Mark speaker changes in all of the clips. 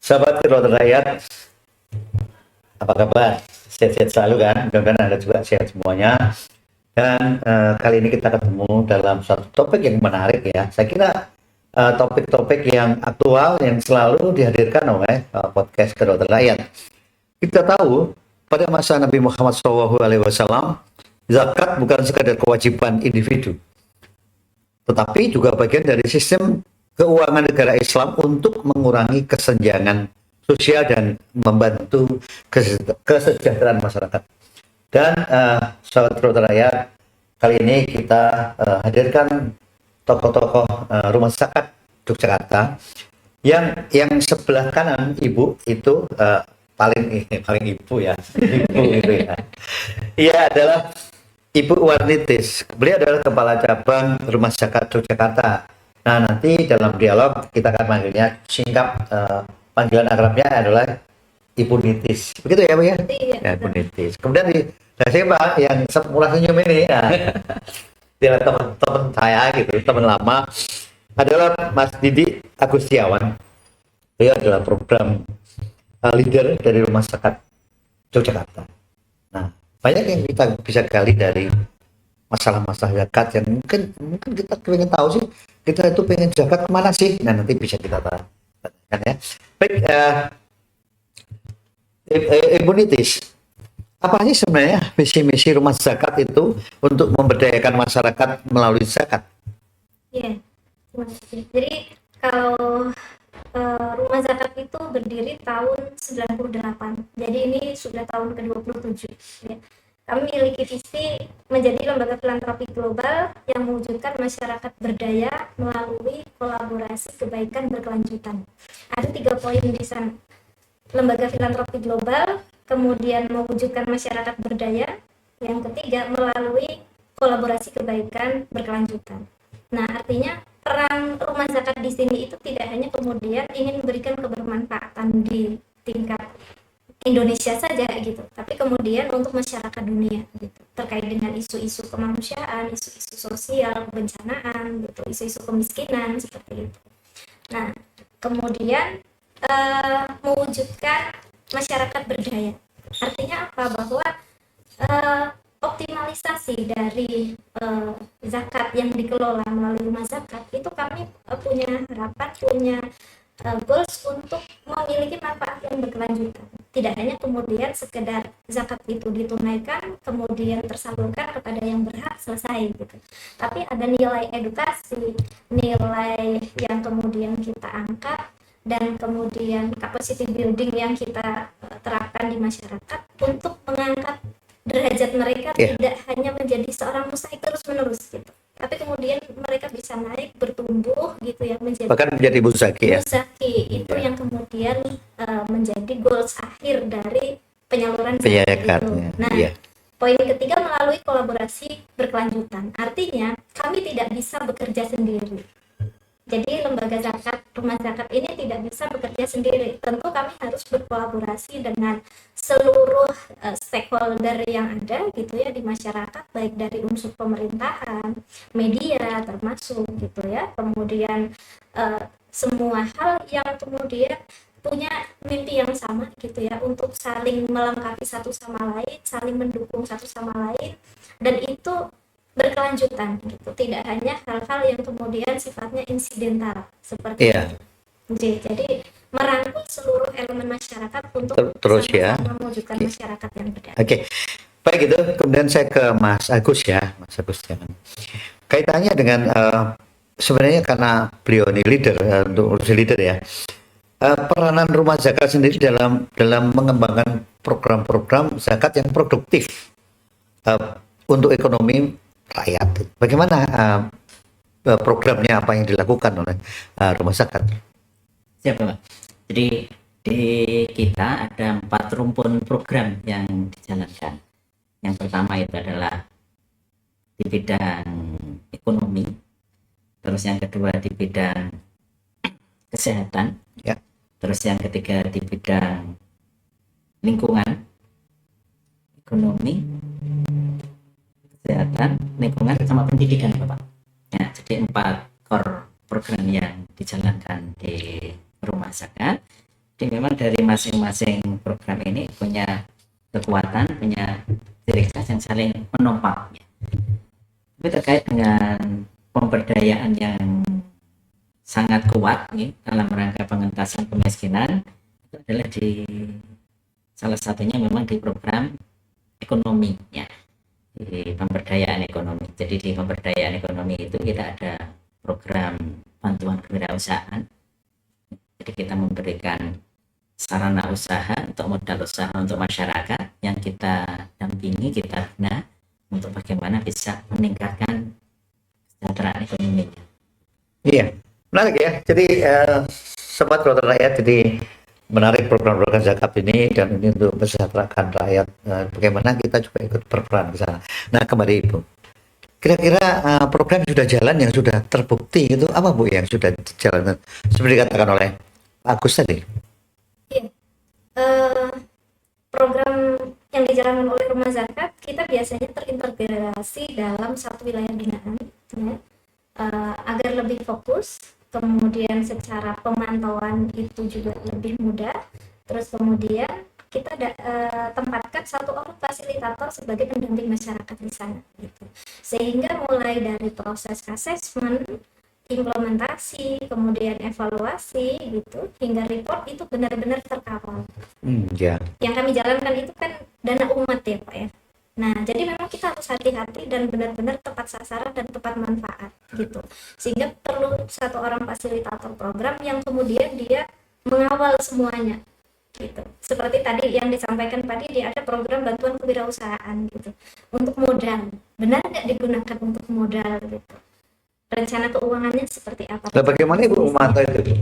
Speaker 1: Sahabat Kedaulatan Rakyat, apa kabar? Sehat-sehat selalu kan? Mudah-mudahan Anda juga sehat semuanya. Dan kali ini kita ketemu dalam satu topik yang menarik ya. Saya kira topik-topik yang aktual yang selalu dihadirkan oleh podcast Kedaulatan Rakyat. Kita tahu pada masa Nabi Muhammad SAW, zakat bukan sekadar kewajiban individu, tetapi juga bagian dari sistem keuangan negara Islam untuk mengurangi kesenjangan sosial dan membantu kesejahteraan masyarakat. Dan sahabat Kedaulatan Rakyat, kali ini kita hadirkan tokoh-tokoh rumah zakat Yogyakarta yang sebelah kanan ibu itu paling ibu ya, ibu itu ya. Ia adalah Ibu Warnitis. Beliau adalah Kepala Cabang Rumah Zakat Yogyakarta. Nah, nanti dalam dialog kita akan manggilnya singkat, panggilan akrabnya adalah Ibu Nitis. Begitu ya, Bu ya?
Speaker 2: Iya.
Speaker 1: Ya, Ibu Nitis. Kemudian siapa yang mulai senyum ini? Ya. Dia teman-teman saya gitu, teman lama, adalah Mas Didi Agustiawan. Beliau adalah program leader dari Rumah Zakat Yogyakarta. Nah, banyak yang kita bisa gali dari masalah-masalah zakat yang mungkin kita pengen tahu sih, kita itu pengen zakat kemana sih? Nah, nanti bisa kita tanyakan ya. Baik, Ibu Nitis, apa sih sebenarnya misi-misi rumah zakat itu untuk memberdayakan masyarakat melalui zakat?
Speaker 2: Iya, terima kasih. Jadi kalau rumah zakat itu berdiri tahun 98. Jadi ini sudah tahun ke-27 ya. Kami memiliki visi menjadi lembaga filantropi global yang mewujudkan masyarakat berdaya melalui kolaborasi kebaikan berkelanjutan. Ada 3 poin di sana. Lembaga filantropi global, kemudian mewujudkan masyarakat berdaya, yang ketiga melalui kolaborasi kebaikan berkelanjutan. Nah, artinya peran rumah zakat di sini itu tidak hanya kemudian ingin memberikan kebermanfaatan di tingkat Indonesia saja gitu, tapi kemudian untuk masyarakat dunia gitu, terkait dengan isu-isu kemanusiaan, isu-isu sosial, kebencanaan gitu, isu-isu kemiskinan seperti itu. Nah, kemudian mewujudkan masyarakat berdaya. Artinya apa? Bahwa optimalisasi dari zakat yang dikelola melalui rumah zakat itu kami punya harapan, punya goals untuk memiliki manfaat yang berkelanjutan. Tidak hanya kemudian sekedar zakat itu ditunaikan kemudian tersalurkan kepada yang berhak selesai gitu. Tapi ada nilai edukasi, nilai yang kemudian kita angkat, dan kemudian capacity building yang kita terapkan di masyarakat untuk mengangkat derajat mereka tidak hanya menjadi seorang mustahik terus menerus gitu, tapi kemudian mereka bisa naik, bertumbuh gitu ya,
Speaker 1: Bahkan menjadi muzaki ya.
Speaker 2: Muzaki itu yang kemudian menjadi goals akhir dari penyaluran
Speaker 1: zakat
Speaker 2: itu. Nah, poin ketiga melalui kolaborasi berkelanjutan. Artinya kami tidak bisa bekerja sendiri. Jadi lembaga zakat, rumah zakat ini tidak bisa bekerja sendiri. Tentu kami harus berkolaborasi dengan seluruh stakeholder yang ada gitu ya di masyarakat, baik dari unsur pemerintahan, media termasuk gitu ya. Kemudian semua hal yang kemudian punya mimpi yang sama gitu ya, untuk saling melengkapi satu sama lain, saling mendukung satu sama lain, dan itu berkelanjutan gitu, tidak hanya hal-hal yang kemudian sifatnya insidental seperti itu. Jadi merangkul seluruh elemen masyarakat untuk
Speaker 1: terus ya
Speaker 2: mewujudkan masyarakat yang berdaya.
Speaker 1: Baik, itu kemudian saya ke Mas Agus ya, Mas Agus jangan. Kaitannya dengan sebenarnya karena beliau ini leader untuk urusan leader ya. Peranan rumah zakat sendiri dalam mengembangkan program-program zakat yang produktif untuk ekonomi rakyat. Bagaimana programnya, apa yang dilakukan oleh rumah zakat?
Speaker 3: Siap, Pak. Jadi di kita ada 4 rumpun program yang dijalankan. Yang pertama itu adalah di bidang ekonomi, terus yang kedua di bidang kesehatan, terus yang ketiga di bidang lingkungan, ekonomi, kesehatan, lingkungan, sama pendidikan, Bapak. Ya, jadi 4 core program yang dijalankan di rumah zakat. Jadi memang dari masing-masing program ini punya kekuatan, punya ciri khas yang saling menopang. Tapi terkait dengan pemberdayaan yang sangat kuat nih, dalam rangka pengentasan kemiskinan, itu adalah di salah satunya memang di program ekonomi ya, di pemberdayaan ekonomi. Jadi di pemberdayaan ekonomi itu kita ada program bantuan kewirausahaan. Jadi kita memberikan sarana usaha untuk modal usaha untuk masyarakat yang kita dampingi, kita bina untuk bagaimana bisa meningkatkan kesejahteraan ekonominya.
Speaker 1: Iya, menarik ya. Jadi sobat Roda Rakyat, jadi menarik program-program zakat ini, dan ini untuk mensejahterakan rakyat. Bagaimana kita juga ikut berperan di sana. Nah, kembali Ibu, kira-kira program yang sudah jalan, yang sudah terbukti itu apa Bu, yang sudah jalan seperti dikatakan oleh Pak Agus tadi?
Speaker 2: Iya. Program yang dijalankan oleh Rumah Zakat, kita biasanya terintegrasi dalam satu wilayah binaan, ya, agar lebih fokus. Kemudian secara pemantauan itu juga lebih mudah. Terus kemudian kita tempatkan satu orang fasilitator sebagai pendamping masyarakat di sana, gitu. Sehingga mulai dari proses assessment, implementasi, kemudian evaluasi, gitu, hingga report itu benar-benar terkawal.
Speaker 1: Ya.
Speaker 2: Yang kami jalankan itu kan dana umat ya Pak ya. Nah, jadi memang kita harus hati-hati dan benar-benar tepat sasaran dan tepat manfaat, gitu. Sehingga perlu satu orang fasilitator program yang kemudian dia mengawal semuanya, gitu. Seperti tadi yang disampaikan tadi, dia ada program bantuan kewirausahaan, gitu. Untuk modal, benar nggak digunakan untuk modal, gitu. Rencana keuangannya seperti apa?
Speaker 1: Nah, bagaimana Ibu memantau itu?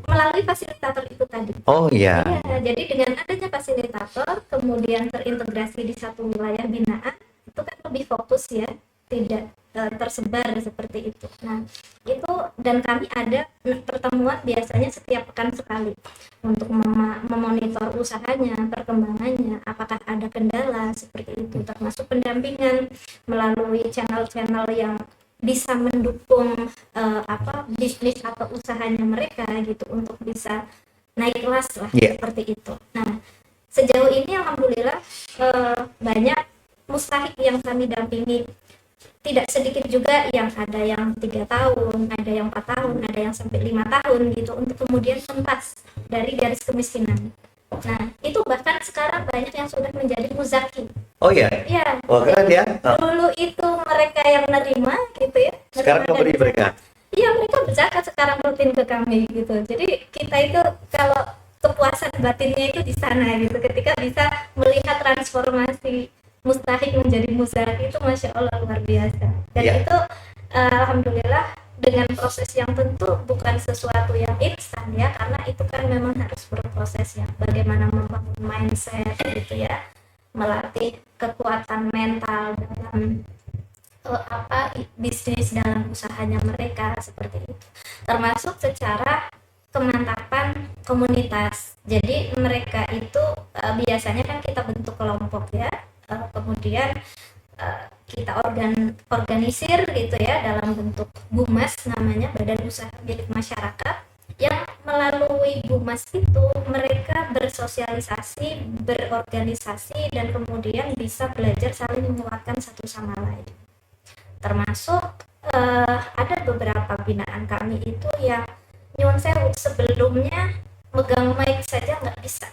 Speaker 2: Melalui fasilitator itu tadi.
Speaker 1: Oh iya.
Speaker 2: Ya, jadi dengan adanya fasilitator, kemudian terintegrasi di satu wilayah binaan, itu kan lebih fokus ya, tidak tersebar seperti itu. Nah, itu, dan kami ada pertemuan biasanya setiap pekan sekali untuk memonitor usahanya, perkembangannya, apakah ada kendala seperti itu, termasuk pendampingan melalui channel-channel yang bisa mendukung bisnis atau usahanya mereka, gitu, untuk bisa naik kelas lah, seperti itu. Nah, sejauh ini alhamdulillah banyak mustahik yang kami dampingi, tidak sedikit juga yang ada yang 3 tahun, ada yang 4 tahun, ada yang sampai 5 tahun, gitu, untuk kemudian tuntas dari garis kemiskinan. Nah, itu bahkan sekarang banyak yang sudah menjadi muzaki.
Speaker 1: Oh iya.
Speaker 2: Iya.
Speaker 1: Oh, keren ya.
Speaker 2: Dulu itu mereka yang nerima, gitu ya.
Speaker 1: Sekarang memberi berkat.
Speaker 2: Iya, mereka berzakat sekarang rutin ke kami, gitu. Jadi kita itu kalau kepuasan batinnya itu di sana, gitu. Ketika bisa melihat transformasi mustahik menjadi muzaki, itu masya Allah luar biasa. Dan itu alhamdulillah dengan proses yang tentu bukan sesuatu yang instan ya, karena itu kan memang harus berproses ya, bagaimana membangun mindset, gitu ya, melatih kekuatan mental dalam bisnis, dalam usahanya mereka, seperti itu, termasuk secara kemantapan komunitas. Jadi mereka itu biasanya kan kita bentuk kelompok ya, kemudian kita organisir, gitu ya, dalam bentuk BUMAS, namanya Badan Usaha Milik Masyarakat, yang melalui BUMAS itu mereka bersosialisasi, berorganisasi, dan kemudian bisa belajar saling menguatkan satu sama lain. Termasuk ada beberapa binaan kami itu yang nyuwun sewu, sebelumnya megang mic saja nggak bisa,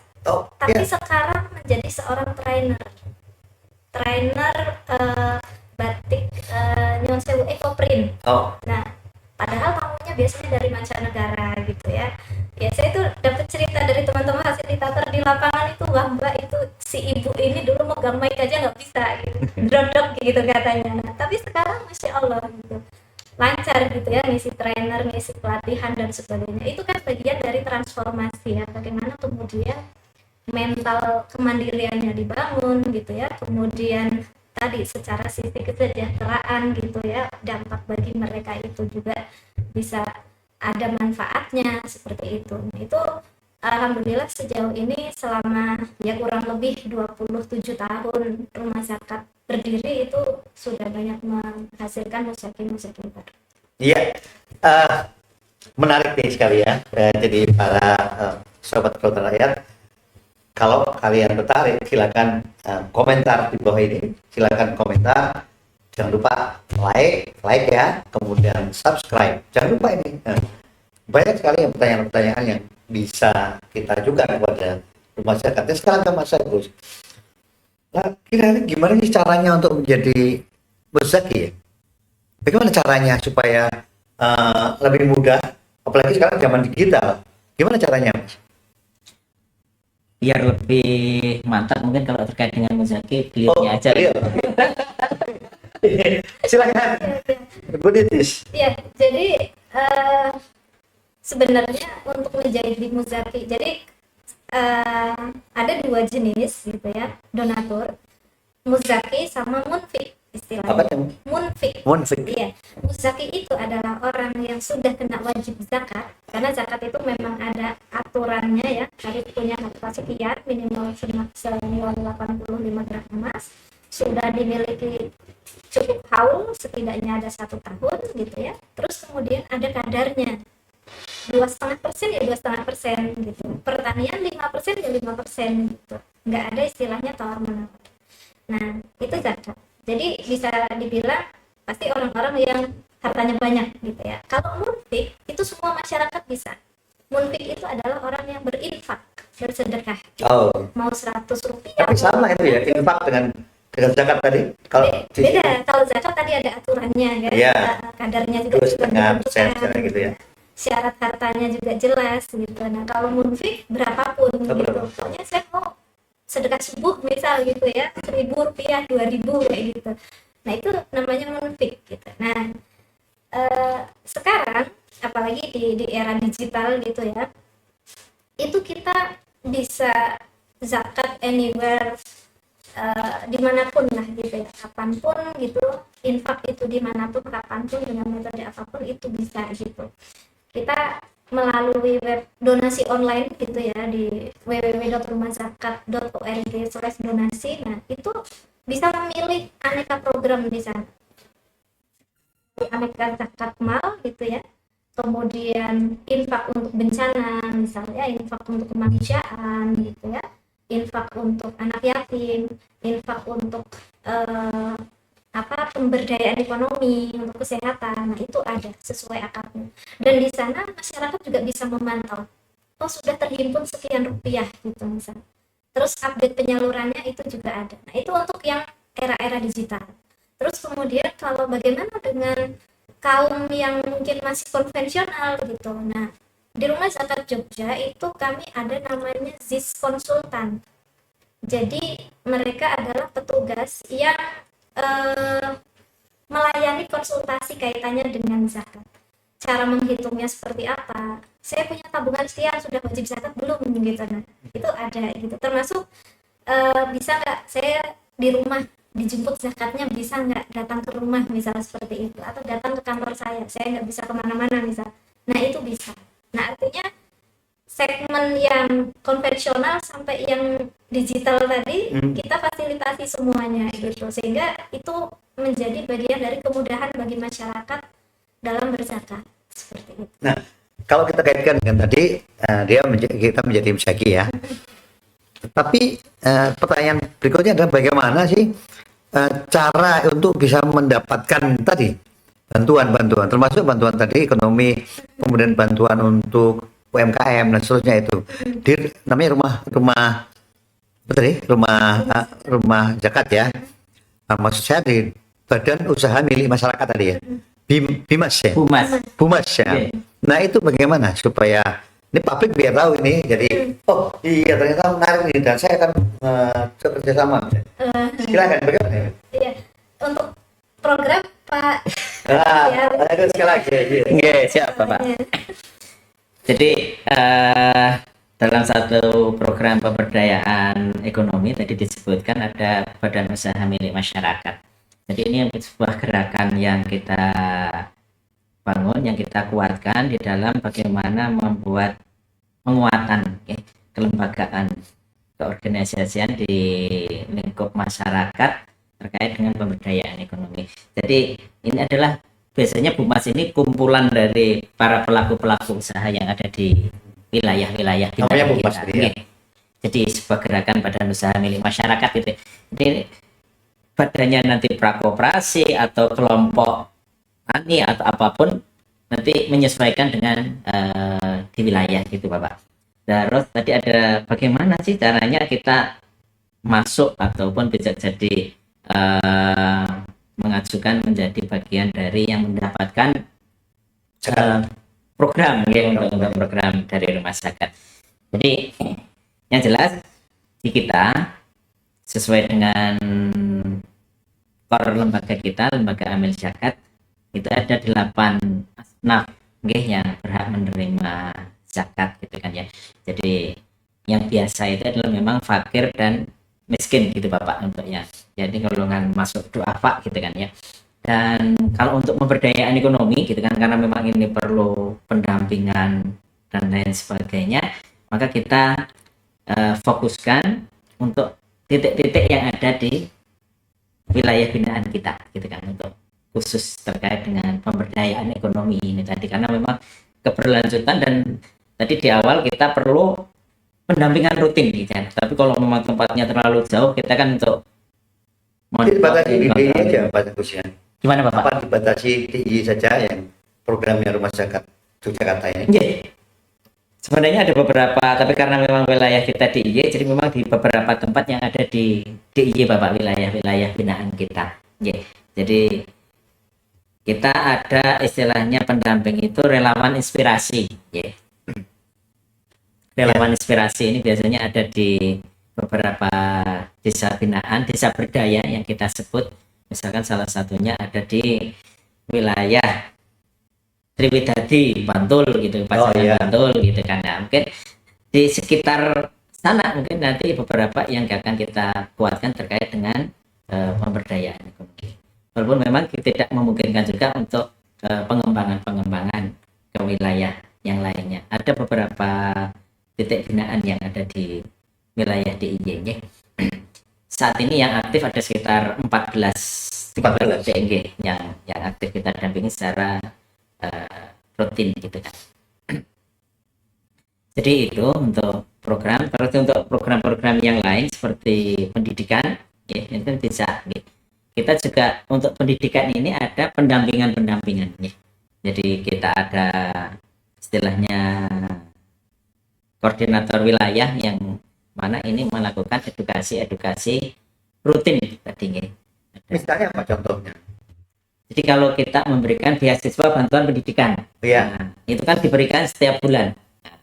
Speaker 2: tapi sekarang menjadi seorang trainer batik nyuwun sewu ekoprint. Nah, padahal tamunya biasanya dari mancanegara, gitu ya. Ya, saya tuh dapat cerita dari teman-teman fasilitator di lapangan itu, wah Mbak, itu si ibu ini dulu megang mic aja nggak bisa, gitu, drodok gitu katanya. Nah, tapi sekarang masya Allah, gitu, lancar, gitu ya, ngisi trainer, ngisi pelatihan dan sebagainya. Itu kan bagian dari transformasi ya, bagaimana kemudian mental kemandiriannya dibangun, gitu ya, kemudian tadi secara sisi kesejahteraan, gitu ya, dampak bagi mereka itu juga bisa ada manfaatnya, seperti itu. Itu alhamdulillah sejauh ini selama ya kurang lebih 27 tahun Rumah Zakat berdiri, itu sudah banyak menghasilkan muzaki baru.
Speaker 1: Iya, menarik nih sekali ya. Jadi para Sobat Kelautan Rakyat, kalau kalian tertarik silakan komentar di bawah ini, silakan komentar, jangan lupa like ya, kemudian subscribe, jangan lupa ini. Banyak sekali pertanyaan-pertanyaan yang bisa kita ajukan kepada Rumah Zakat. Sekarang ke Mas Agus, nah, kira-kira gimana sih caranya untuk menjadi muzaki ya? Bagaimana caranya supaya lebih mudah, apalagi sekarang zaman digital, gimana caranya Mas?
Speaker 3: Biar lebih mantap mungkin kalau terkait dengan muzaki beliaunya aja.
Speaker 1: Beliau. Silakan Bu Titis.
Speaker 2: Ya, jadi sebenarnya untuk menjadi muzaki, jadi ada dua jenis gitu ya, donatur, muzaki sama munfik istilahnya.
Speaker 1: Apa itu?
Speaker 2: Munfik.
Speaker 1: Munfik.
Speaker 2: Iya, muzaki itu adalah orang yang sudah kena wajib zakat, karena zakat itu memang ada aturannya ya, harus punya harta sekian, minimal senilai 85 gram emas, sudah dimiliki cukup haul, setidaknya ada 1 tahun gitu ya. Terus kemudian ada kadarnya, 2,5% ya 2,5% gitu. Pertanian 5% ya 5% gitu. Nggak ada istilahnya tawar menawar. Nah, itu zakat. Jadi bisa dibilang pasti orang-orang yang hartanya banyak gitu ya. Kalau munfik itu semua masyarakat bisa. Munfik itu adalah orang yang berinfak, bersedekah.
Speaker 1: Oh,
Speaker 2: Mau 100 rupiah.
Speaker 1: tapi sama itu ya, infak dengan zakat tadi. Kalau
Speaker 2: Beda, kalau zakat tadi ada aturannya kan.
Speaker 1: Iya.
Speaker 2: Kadarnya juga sudah
Speaker 1: 2,5%
Speaker 2: ditentukan.
Speaker 1: gitu ya.
Speaker 2: Syarat hartanya juga jelas gitu. Nah, kalau munfik berapapun gitu.
Speaker 1: Berapa?
Speaker 2: Pokoknya saya mau sedekah subuh misal gitu ya, 1.000 rupiah, 2.000 kayak gitu. Nah, itu namanya munfik gitu. Nah, sekarang apalagi di era digital gitu ya, itu kita bisa zakat anywhere, dimanapun lah gitu ya, kapanpun gitu, infak itu dimanapun, kapanpun, dengan metode apapun itu bisa gitu. Kita melalui web donasi online gitu ya, di www.rumahzakat.org/donasi. Nah, itu bisa memilih aneka program di sana, aneka zakat mal gitu ya, kemudian infak untuk bencana misalnya, infak untuk kemanusiaan gitu ya, infak untuk anak yatim, infak untuk pemberdayaan ekonomi, untuk kesehatan. Nah, itu ada sesuai akadnya. Dan di sana masyarakat juga bisa memantau, oh sudah terhimpun sekian rupiah gitu misalnya. Terus update penyalurannya itu juga ada. Nah, itu untuk yang era-era digital. Terus kemudian kalau bagaimana dengan kaum yang mungkin masih konvensional gitu. Nah, di Rumah Zakat Jogja itu kami ada namanya ZIS Konsultan. Jadi mereka adalah petugas yang melayani konsultasi kaitannya dengan zakat. Cara menghitungnya seperti apa? Saya punya tabungan sekian, sudah wajib zakat belum gitu. Nah, itu ada gitu. Termasuk bisa nggak saya di rumah dijemput zakatnya, bisa nggak datang ke rumah misal seperti itu, atau datang ke kantor saya nggak bisa kemana-mana misal. Nah, itu bisa. Nah, artinya segmen yang konvensional sampai yang digital tadi kita fasilitasi semuanya gitu, sehingga itu menjadi bagian dari kemudahan bagi masyarakat dalam berzakat seperti itu.
Speaker 1: Nah, kalau kita kaitkan dengan tadi kita menjadi muzaki ya. Tapi pertanyaan berikutnya adalah bagaimana sih cara untuk bisa mendapatkan tadi bantuan-bantuan, termasuk bantuan tadi ekonomi, kemudian bantuan untuk UMKM dan seterusnya itu. Namanya rumah zakat ya. Nah, maksud saya di badan usaha milik masyarakat tadi ya. Bimas ya. Bumas ya.
Speaker 3: Yeah.
Speaker 1: Nah, itu bagaimana supaya ini publik biar tahu ini, jadi oh iya ternyata menarik ini dan saya akan bekerja sama. Silakan bagaimana?
Speaker 2: Iya, untuk program Pak.
Speaker 1: Ada sekali lagi.
Speaker 3: Oke, siap Bapak. Jadi dalam satu program pemberdayaan ekonomi tadi disebutkan ada badan usaha milik masyarakat. Jadi ini sebuah gerakan yang kita bangun, yang kita kuatkan di dalam bagaimana membuat penguatan kelembagaan keorganisasian di lingkup masyarakat terkait dengan pemberdayaan ekonomi. Jadi ini adalah biasanya Bumas ini kumpulan dari para pelaku-pelaku usaha yang ada di wilayah-wilayah
Speaker 1: Namanya
Speaker 3: binaan
Speaker 1: Bumpas
Speaker 3: kita.
Speaker 1: ini ya?
Speaker 3: Nggih. Jadi sebuah gerakan badan usaha milik masyarakat gitu. Jadi badannya nanti prakoperasi atau kelompok tani atau apapun nanti menyesuaikan dengan di wilayah gitu Bapak. Terus tadi ada bagaimana sih caranya kita masuk ataupun bisa jadi mengajukan menjadi bagian dari yang mendapatkan program ya untuk program dari rumah zakat. Jadi yang jelas di kita sesuai dengan core lembaga kita, lembaga amil zakat, itu ada 8 asnaf nggih yang berhak menerima zakat gitu kan ya. Jadi yang biasa itu adalah memang fakir dan miskin gitu Bapak untuknya. Jadi golongan masuk duafa gitu kan ya. Dan kalau untuk pemberdayaan ekonomi gitu kan, karena memang ini perlu pendampingan dan lain sebagainya, maka kita fokuskan untuk titik-titik yang ada di wilayah binaan kita gitu kan, untuk khusus terkait dengan pemberdayaan ekonomi ini tadi, karena memang keberlanjutan dan tadi di awal kita perlu pendampingan rutin gitu kan. Tapi kalau memang tempatnya terlalu jauh, kita kan untuk
Speaker 1: Dibatasi di DIY aja Pak Kusyan.
Speaker 3: gimana Bapak?
Speaker 1: Apa dibatasi DIY saja yang programnya rumah zakat Yogyakarta ini?
Speaker 3: Yeah. Sebenarnya ada beberapa, tapi karena memang wilayah kita DIY, jadi memang di beberapa tempat yang ada di DIY Bapak, wilayah-wilayah binaan kita. Yeah. Jadi kita ada istilahnya pendamping itu relawan inspirasi. Yeah. Relawan inspirasi ini biasanya ada di beberapa desa binaan, desa berdaya yang kita sebut. Misalkan salah satunya ada di wilayah Triwidadi, Bantul gitu, Pasangan Bantul gitu kan. Nah, mungkin di sekitar sana mungkin nanti beberapa yang akan kita kuatkan terkait dengan pemberdayaan ekonomi. Walaupun memang tidak memungkinkan juga untuk pengembangan ke wilayah yang lainnya. Ada beberapa titik binaan yang ada di wilayah DIY. Saat ini yang aktif ada sekitar 14 TNG yang aktif kita dampingi secara rutin gitu kan. Jadi itu untuk program. Terus untuk program-program yang lain seperti pendidikan, ya, itu bisa. Ya. Kita juga untuk pendidikan ini ada pendampingan. Ya. Jadi kita ada istilahnya koordinator wilayah yang mana ini melakukan edukasi rutin tadinya.
Speaker 1: Misalnya apa contohnya?
Speaker 3: Jadi kalau kita memberikan beasiswa bantuan pendidikan, nah, itu kan diberikan setiap bulan. Nah,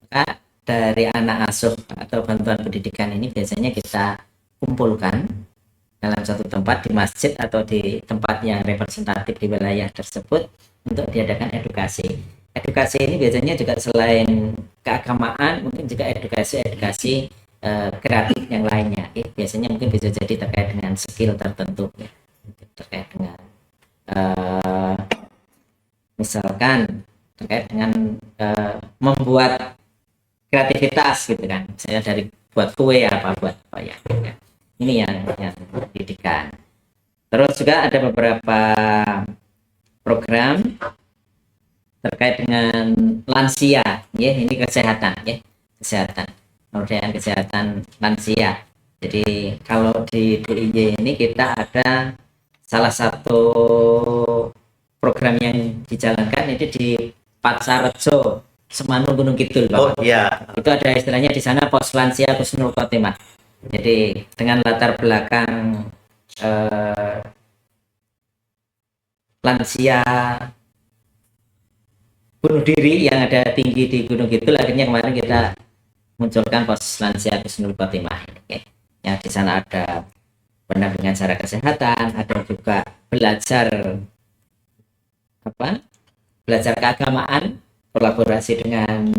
Speaker 3: maka dari anak asuh atau bantuan pendidikan ini biasanya kita kumpulkan dalam satu tempat di masjid atau di tempat yang representatif di wilayah tersebut untuk diadakan edukasi. Edukasi ini biasanya juga selain keagamaan, mungkin juga edukasi kreatif yang lainnya. Biasanya mungkin bisa jadi terkait dengan skill tertentu, ya. Terkait dengan misalkan terkait dengan membuat kreativitas gitu kan, misalnya dari buat kue buat apa ya. Ini yang pendidikan. Terus juga ada beberapa program terkait dengan lansia, ya, ini kesehatan, ya, pemberdayaan kesehatan lansia. Jadi kalau di DIY ini kita ada salah satu program yang dijalankan itu di Patsarejo, Semanung Gunung Kidul, Bapak.
Speaker 1: Oh iya.
Speaker 3: Itu ada istilahnya di sana pos lansia Husnul Khotimah. Jadi dengan latar belakang lansia bunuh diri yang ada tinggi di Gunung Kidul, akhirnya kemarin kita munculkan pos lansia Husnul Khotimah ini, ya. Yang di sana ada pendampingan secara kesehatan, ada juga belajar keagamaan, kolaborasi dengan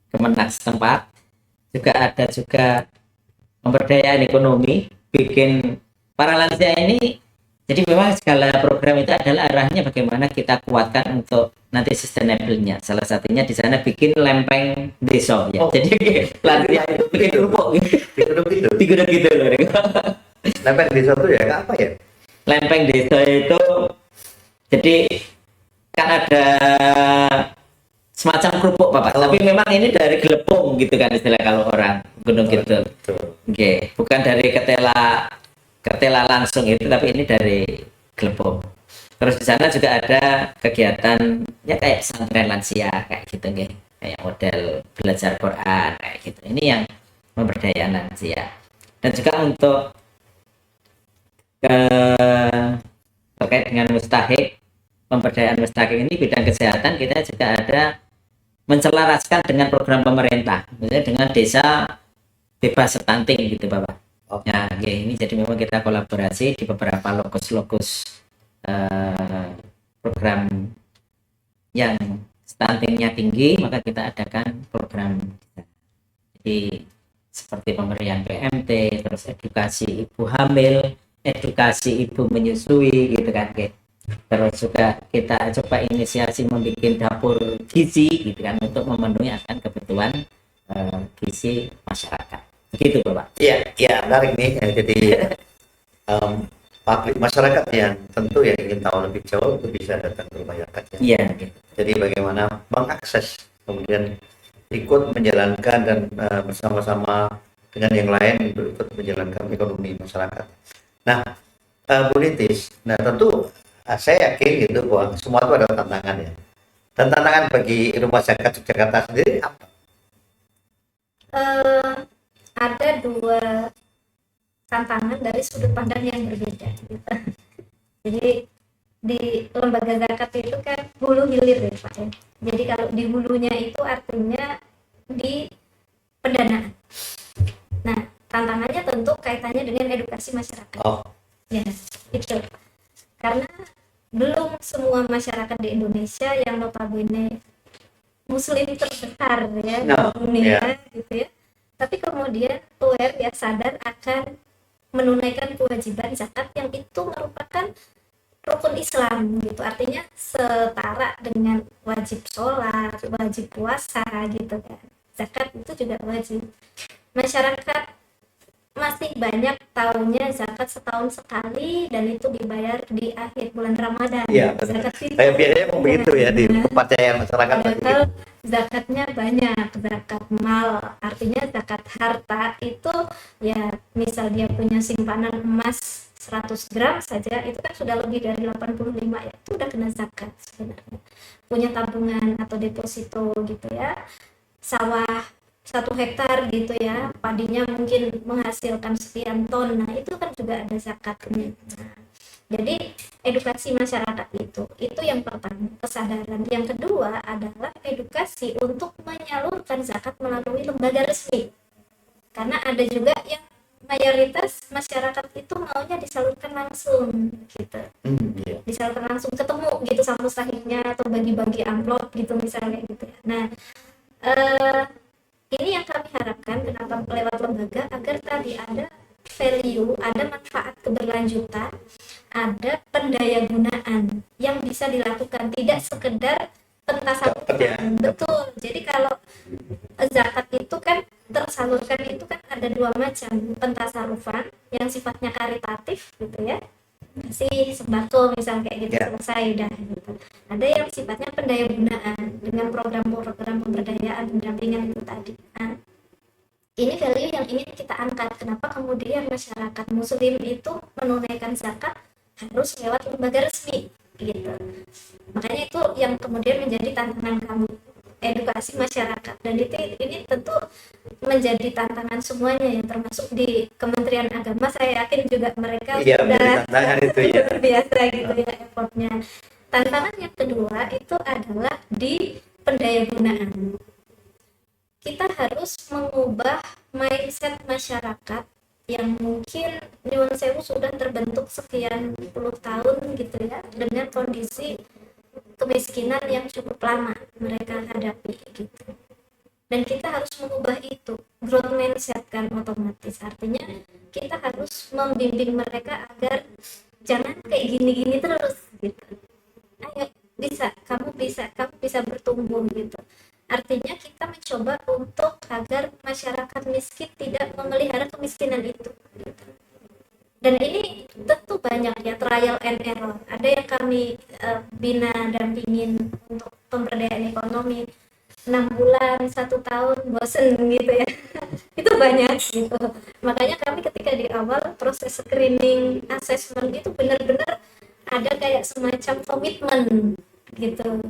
Speaker 3: Kemenak setempat, juga ada juga pemberdayaan ekonomi, bikin para lansia ini. Jadi memang segala program itu adalah arahnya bagaimana kita kuatkan untuk nanti sustainable-nya. Salah satunya di sana bikin lempeng desa, ya. Jadi lansia itu bikin kerupuk di gunung gitu loh.
Speaker 1: Lempeng desa itu ya apa ya?
Speaker 3: Lempeng desa itu jadi kan ada semacam kerupuk Bapak. Tapi memang ini dari gelepung gitu kan istilah kalau orang Gunung Kidul.
Speaker 1: Betul.
Speaker 3: Oke, bukan dari ketela ketela langsung itu, tapi ini dari gelepung. Terus di sana juga ada kegiatan ya kayak pesantren lansia kayak gitu nggih. Kayak model belajar Quran kayak gitu. Ini yang pemberdayaan lansia. Dan juga untuk terkait dengan mustahik, pemberdayaan mustahik ini bidang kesehatan kita juga ada menselaraskan dengan program pemerintah, misalnya dengan desa bebas stunting gitu Bapak.
Speaker 1: Oh.
Speaker 3: Nah, ya, ini jadi memang kita kolaborasi di beberapa lokus-lokus program yang stuntingnya tinggi, maka kita adakan program. Jadi seperti pemberian PMT, terus edukasi ibu hamil, edukasi ibu menyusui gitu kan, terus juga kita coba inisiasi membuat dapur gizi gitu kan untuk memenuhi akan kebutuhan gizi masyarakat. Begitu Bapak.
Speaker 1: Iya, ya menarik nih. Jadi publik masyarakat yang tentu yang ingin tahu lebih jauh itu bisa datang ke rumah zakat ya.
Speaker 3: Iya.
Speaker 1: Jadi bagaimana mengakses, kemudian ikut menjalankan dan bersama-sama dengan yang lain untuk ikut menjalankan ekonomi masyarakat. Nah, Bu Lintis, nah tentu saya yakin gitu bahwa semua itu ada tantangan ya. Dan tantangan bagi rumah zakat Yogyakarta sendiri apa?
Speaker 2: Ada dua tantangan dari sudut pandang yang berbeda gitu. Jadi di lembaga zakat itu kan hulu hilir ya Pak ya. Jadi kalau di hulunya itu artinya di pendanaan. Nah, tantangannya tentu kaitannya dengan edukasi masyarakat.
Speaker 1: Oh.
Speaker 2: Ya, itu. Karena belum semua masyarakat di Indonesia yang notabene muslim terbesar ya di dunia gitu ya. Tapi kemudian aware ya, sadar akan menunaikan kewajiban zakat yang itu merupakan rukun Islam gitu. Artinya setara dengan wajib sholat, wajib puasa gitu kan. Zakat itu juga wajib. Masyarakat masih banyak tahunya zakat setahun sekali dan itu dibayar di akhir bulan Ramadan.
Speaker 1: Iya,
Speaker 2: zakat
Speaker 1: kayak biasanya begitu ya di kepercayaan masyarakat.
Speaker 2: Padahal zakatnya banyak, zakat mal, artinya zakat harta itu ya misal dia punya simpanan emas 100 gram saja itu kan sudah lebih dari 85 ya, itu udah kena zakat sebenarnya. Punya tabungan atau deposito gitu ya, sawah 1 hektar gitu ya, padinya mungkin menghasilkan sekian ton, nah itu kan juga ada zakatnya. Nah, jadi edukasi masyarakat itu yang pertama, kesadaran. Yang kedua adalah edukasi untuk menyalurkan zakat melalui lembaga resmi, karena ada juga yang mayoritas masyarakat itu maunya disalurkan langsung gitu. Disalurkan langsung, ketemu gitu sama mustahiknya atau bagi-bagi amplop gitu misalnya gitu ya. Nah ini yang kami harapkan kenapa lewat lembaga, agar tadi ada value, ada manfaat keberlanjutan, ada pendayagunaan yang bisa dilakukan, tidak sekedar pentasarufan. Betul. Jadi kalau zakat itu kan tersalurkan itu kan ada dua macam, pentasarufan yang sifatnya karitatif gitu ya, kasih sembako misal kayak gitu, selesai dah gitu. Ada yang sifatnya pendayagunaan dengan program-program pemberdayaan pendampingan itu tadi. Nah, ini value yang ingin kita angkat. Kenapa kemudian masyarakat muslim itu menunaikan zakat harus lewat lembaga resmi gitu. Makanya itu yang kemudian menjadi tantangan kami, edukasi masyarakat, dan ini tentu menjadi tantangan semuanya ya, termasuk di Kementerian Agama. Saya yakin juga mereka sudah luar biasa gitu ya effortnya. Tantangan yang kedua itu adalah di pendayagunaan. Kita harus mengubah mindset masyarakat yang mungkin nyuwun sewu sudah terbentuk sekian puluh tahun gitu ya, dengan kondisi kemiskinan yang cukup lama mereka hadapi gitu. Dan kita harus mengubah itu, growth mindset kan otomatis. Artinya kita harus membimbing mereka agar jangan kayak gini-gini terus gitu. Ayo, kamu bisa bertumbuh gitu. Artinya kita mencoba untuk agar masyarakat miskin tidak memelihara kemiskinan itu gitu. Dan ini tentu banyak ya, trial and error. Ada yang kami bina dampingin untuk pemberdayaan ekonomi, 6 bulan, 1 tahun, bosen gitu ya. Itu banyak gitu. Makanya kami ketika di awal proses screening assessment itu benar-benar ada kayak semacam komitmen gitu.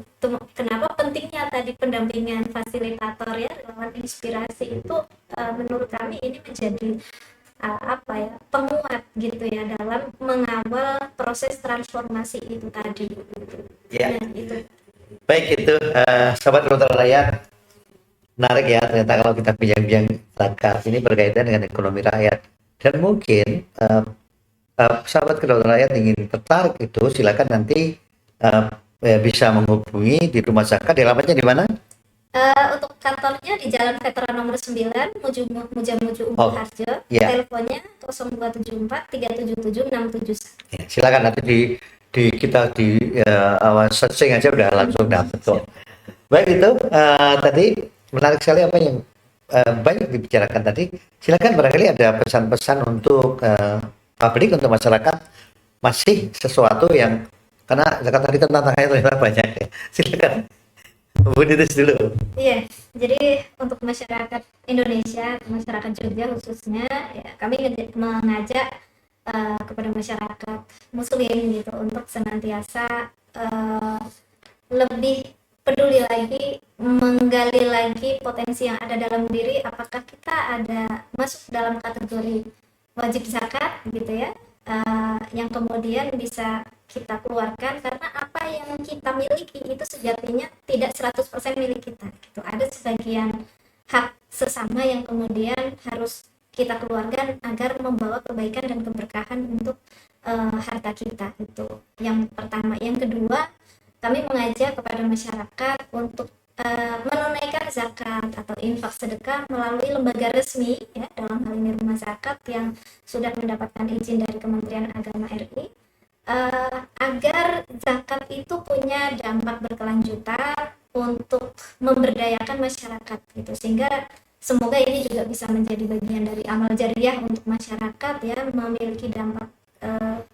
Speaker 2: Kenapa pentingnya tadi pendampingan fasilitator ya, relawan inspirasi itu menurut kami ini menjadi apa ya, penguat gitu ya dalam mengawal proses transformasi itu tadi gitu.
Speaker 1: Ya.
Speaker 2: Nah, itu.
Speaker 1: Baik, itu Sobat Kelutar Rakyat, menarik ya ternyata kalau kita bincang-bincang zakat ini berkaitan dengan ekonomi rakyat. Dan mungkin sahabat Kedaulatan Rakyat ingin tertarik itu, silakan nanti bisa menghubungi di Rumah Zakat. Di alamatnya di mana?
Speaker 2: Untuk kantornya di Jalan Veteran nomor 9, Mujamuju Umbu
Speaker 1: Oh,
Speaker 2: Harjo.
Speaker 1: iya.
Speaker 2: Teleponnya 0274 377 671.
Speaker 1: Ya, silakan nanti kita di awal searching aja udah langsung dapet kok. Baik, itu tadi menarik sekali apa yang banyak dibicarakan tadi. Silakan barangkali ada pesan-pesan untuk publik, untuk masyarakat, masih sesuatu yang, karena zakat tadi kan tantangannya ternyata banyak ya. Silakan Bu Ditis dulu.
Speaker 2: Iya, jadi untuk masyarakat Indonesia, masyarakat Jogja khususnya, ya, kami mengajak kepada masyarakat Muslim gitu untuk senantiasa lebih peduli lagi, menggali lagi potensi yang ada dalam diri, apakah kita ada masuk dalam kategori wajib zakat gitu ya, yang kemudian bisa kita keluarkan, karena apa yang kita miliki itu sejatinya tidak 100% milik kita gitu. Ada sebagian hak sesama yang kemudian harus kita keluarkan agar membawa kebaikan dan keberkahan untuk harta kita. Itu yang pertama. Yang kedua, kami mengajak kepada masyarakat untuk menunaikan zakat atau infak sedekah melalui lembaga resmi ya, dalam hal ini Rumah Zakat yang sudah mendapatkan izin dari Kementerian Agama RI, agar zakat itu punya dampak berkelanjutan untuk memberdayakan masyarakat gitu, sehingga semoga ini juga bisa menjadi bagian dari amal jariah untuk masyarakat ya, memiliki dampak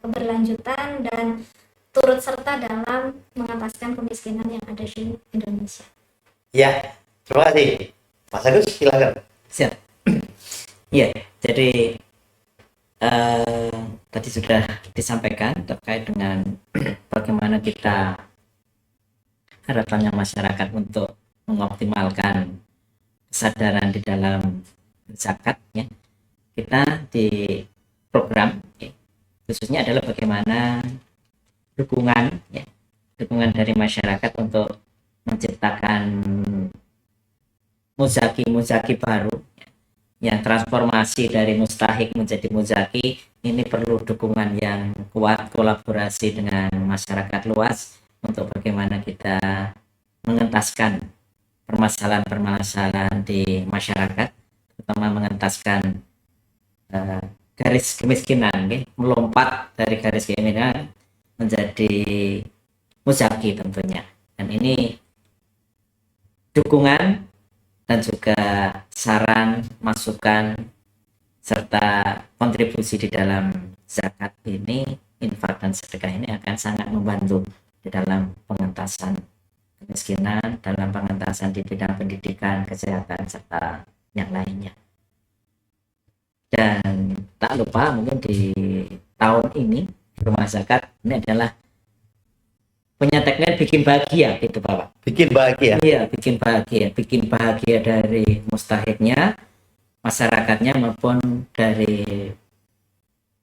Speaker 2: keberlanjutan dan turut serta dalam mengataskan kemiskinan yang ada di Indonesia.
Speaker 1: Ya, terima kasih. Mas Agus, silakan.
Speaker 3: Siap. Ya, jadi tadi sudah disampaikan terkait dengan bagaimana kita, harapannya masyarakat untuk mengoptimalkan kesadaran di dalam zakat ya. Kita di program ya, khususnya adalah bagaimana dukungan dari masyarakat untuk menciptakan muzaki baru ya, yang transformasi dari mustahik menjadi muzaki. Ini perlu dukungan yang kuat, kolaborasi dengan masyarakat luas untuk bagaimana kita mengentaskan permasalahan-permasalahan di masyarakat, terutama mengentaskan garis kemiskinan, melompat dari garis kemiskinan menjadi muzaki tentunya. Dan ini dukungan dan juga saran, masukan, serta kontribusi di dalam zakat ini, infak dan sedekah ini akan sangat membantu di dalam pengentasan kemiskinan, dalam pengentasan di bidang pendidikan, kesehatan, serta yang lainnya. Dan tak lupa mungkin di tahun ini Rumah Zakat ini adalah punya tagline bikin bahagia gitu Bapak.
Speaker 1: Bikin bahagia.
Speaker 3: Iya, bikin bahagia dari mustahiknya, masyarakatnya maupun dari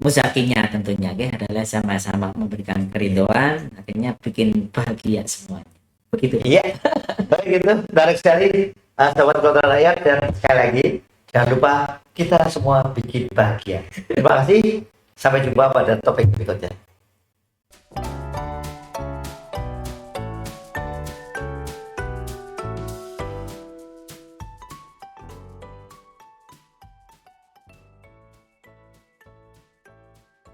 Speaker 3: muzakinya tentunya, adalah sama-sama memberikan keridhaan, akhirnya bikin bahagia semuanya. Begitu.
Speaker 1: Iya, baik, itu menarik sekali, Sobat Kelutar Rakyat, dan sekali lagi jangan lupa kita semua bikin bahagia. Terima kasih, sampai jumpa pada topik berikutnya.